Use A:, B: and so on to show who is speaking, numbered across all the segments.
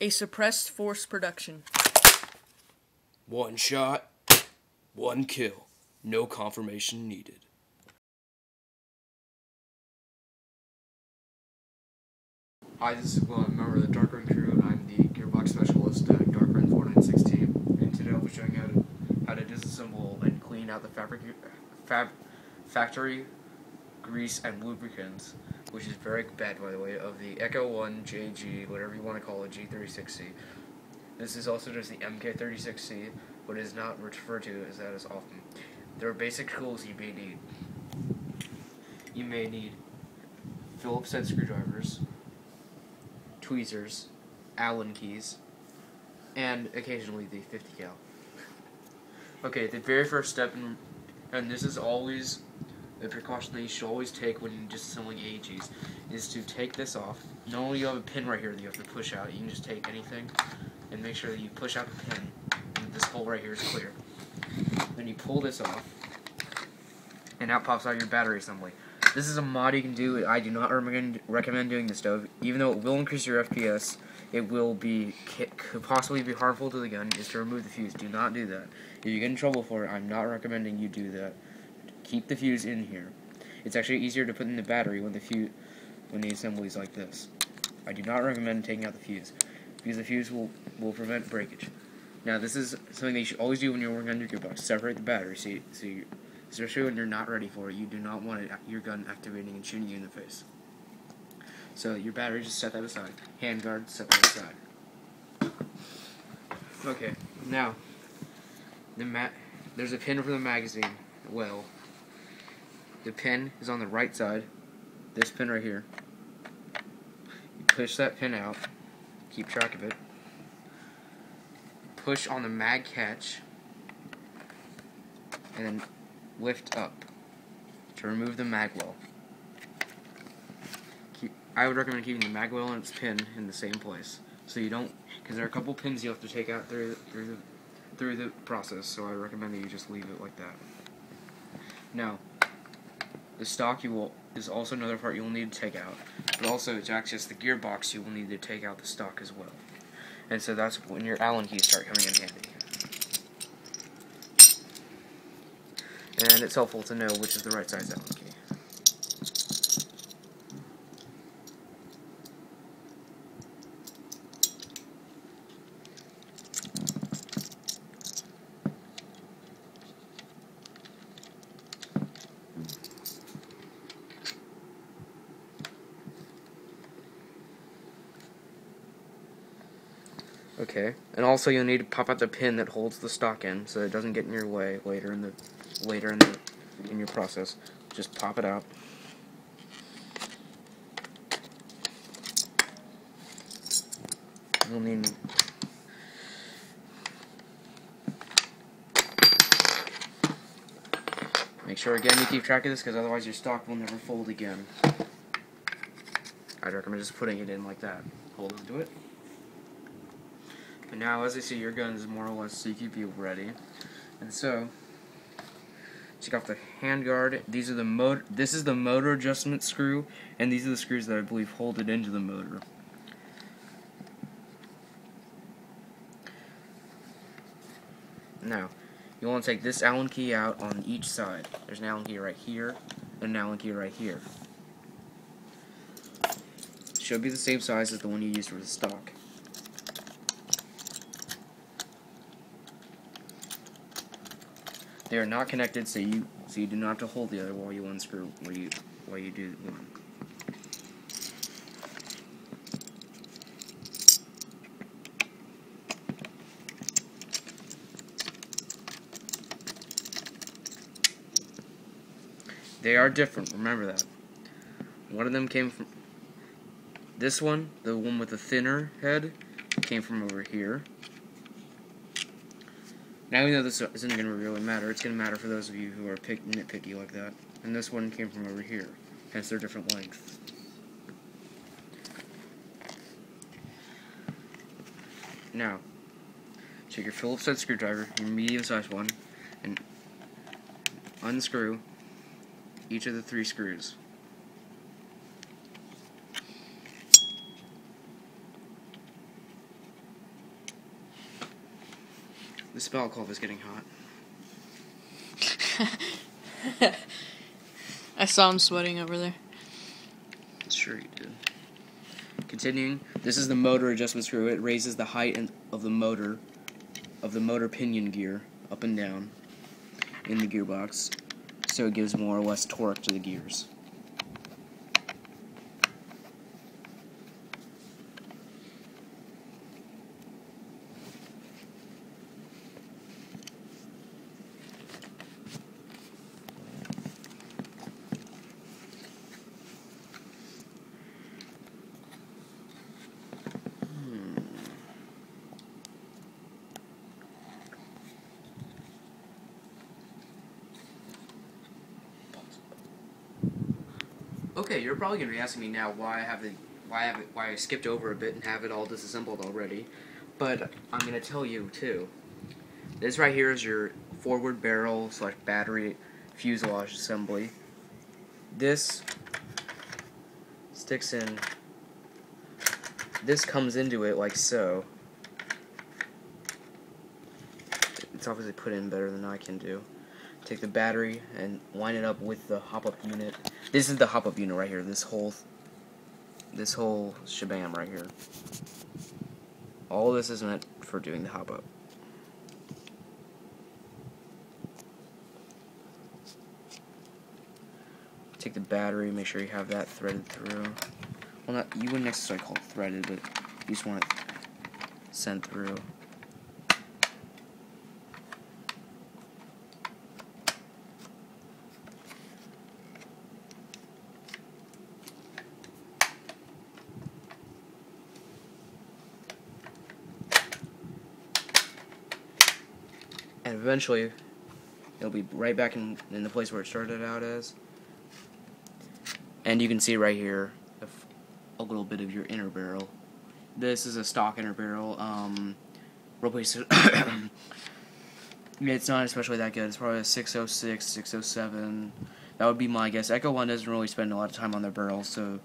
A: A suppressed force production.
B: One shot, one kill. No confirmation needed.
C: Hi, this is Will. I'm a member of the Darkrun crew, and I'm the gearbox specialist at Darkrun 4960 team. And today I'll be showing you how to disassemble and clean out the factory grease and lubricants, which is very bad, by the way, of the Echo 1 JG, whatever you want to call it, G36c. This is also just the MK36c, but it is not referred to as that as often. There are basic tools you may need. You may need Phillips head screwdrivers, tweezers, Allen keys, and occasionally the 50 cal. Okay, the very first step, and this is always the precaution that you should always take when disassembling AEGs, is to take this off. Normally you have a pin right here that you have to push out. You can just take anything and make sure that you push out the pin, and this hole right here is clear. Then you pull this off, and out pops out your battery assembly. This is a mod you can do. I do not recommend doing this though. Even though it will increase your FPS, it will could possibly be harmful to the gun, is to remove the fuse. Do not do that. If you get in trouble for it, I'm not recommending you do that. Keep the fuse in here. It's actually easier to put in the battery when the assembly is like this. I do not recommend taking out the fuse, because the fuse will prevent breakage. Now, this is something that you should always do when you're working on your gearbox. Separate the battery, especially when you're not ready for it. You do not want your gun activating and shooting you in the face. So your battery, just set that aside. Handguard, set that aside. Okay, now there's a pin for the magazine. Well, the pin is on the right side. This pin right here. You push that pin out. Keep track of it. Push on the mag catch, and then lift up to remove the mag well. I would recommend keeping the mag well and its pin in the same place, so you don't, because there are a couple pins you have to take out through the process. So I recommend that you just leave it like that. Now, the stock is also another part you will need to take out, but also to access the gearbox you will need to take out the stock as well. And so that's when your Allen keys start coming in handy. And it's helpful to know which is the right size Allen key. Okay, and also you'll need to pop out the pin that holds the stock in, so it doesn't get in your way later in your process. Just pop it out. You'll need make sure again you keep track of this, because otherwise your stock will never fold again. I'd recommend just putting it in like that. Hold onto it. And now, as I see, your gun is more or less CQB ready. And so, take off the handguard. These are this is the motor adjustment screw, and these are the screws that I believe hold it into the motor. Now, you want to take this Allen key out on each side. There's an Allen key right here, and an Allen key right here. Should be the same size as the one you used for the stock. They are not connected, so you do not have to hold the other while you unscrew while you do one. They are different, remember that. One of them came from this one, the one with the thinner head, came from over here. Now we know this isn't going to really matter. It's going to matter for those of you who are nitpicky like that. And this one came from over here, hence their different length. Now, take your Phillips head screwdriver, your medium-sized one, and unscrew each of the 3 screws. The spell cloth is getting hot.
A: I saw him sweating over there.
C: Sure you did. Continuing, this is the motor adjustment screw. It raises the height of the motor pinion gear up and down in the gearbox, so it gives more or less torque to the gears. Okay, you're probably gonna be asking me now why I skipped over a bit and have it all disassembled already, but I'm gonna tell you too. This right here is your forward barrel / battery fuselage assembly. This sticks in. This comes into it like so. It's obviously put in better than I can do. Take the battery and line it up with the hop-up unit. This is the hop-up unit right here. This whole shabam right here. All this is meant for doing the hop-up. Take the battery, make sure you have that threaded through. Well, you wouldn't necessarily call it threaded, but you just want it sent through. And eventually, it'll be right back in the place where it started out as. And you can see right here a little bit of your inner barrel. This is a stock inner barrel. It's not especially that good. It's probably a 606, 607. That would be my guess. Echo 1 doesn't really spend a lot of time on their barrels, so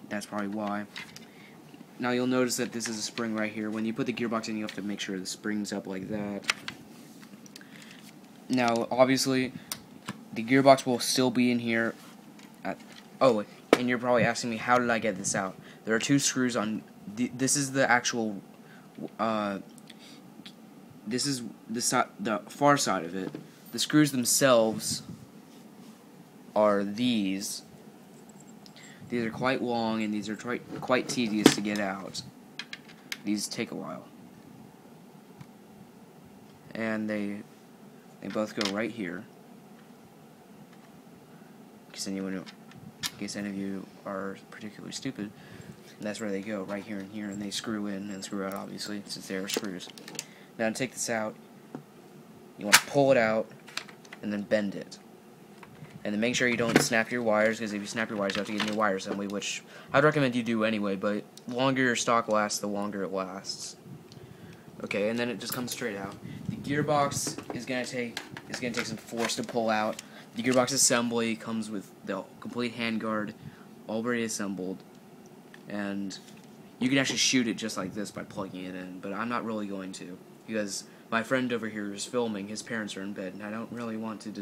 C: that's probably why. Now you'll notice that this is a spring right here. When you put the gearbox in, you have to make sure the spring's up like that. Now, obviously, the gearbox will still be in here. And you're probably asking me, how did I get this out? There are two screws on. This is the actual. This is the far side of it. The screws themselves are these. These are quite long, and these are quite tedious to get out. These take a while, and they both go right here. In case any of you are particularly stupid, and that's where they go, right here and here, and they screw in and screw out, obviously, since they are screws. Now to take this out, you want to pull it out, and then bend it. And then make sure you don't snap your wires, because if you snap your wires, you have to get a new wire assembly, which I'd recommend you do anyway, but the longer your stock lasts, the longer it lasts. Okay, and then it just comes straight out. The gearbox is gonna take some force to pull out. The gearbox assembly comes with the complete handguard already assembled, and you can actually shoot it just like this by plugging it in, but I'm not really going to, because my friend over here is filming. His parents are in bed, and I don't really want to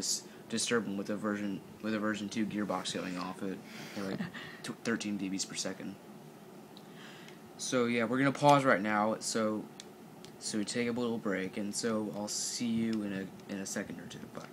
C: disturb him with a version 2 gearbox going off at like 13 dBs per second. So yeah, we're gonna pause right now. So we take a little break, and so I'll see you in a second or two. Bye.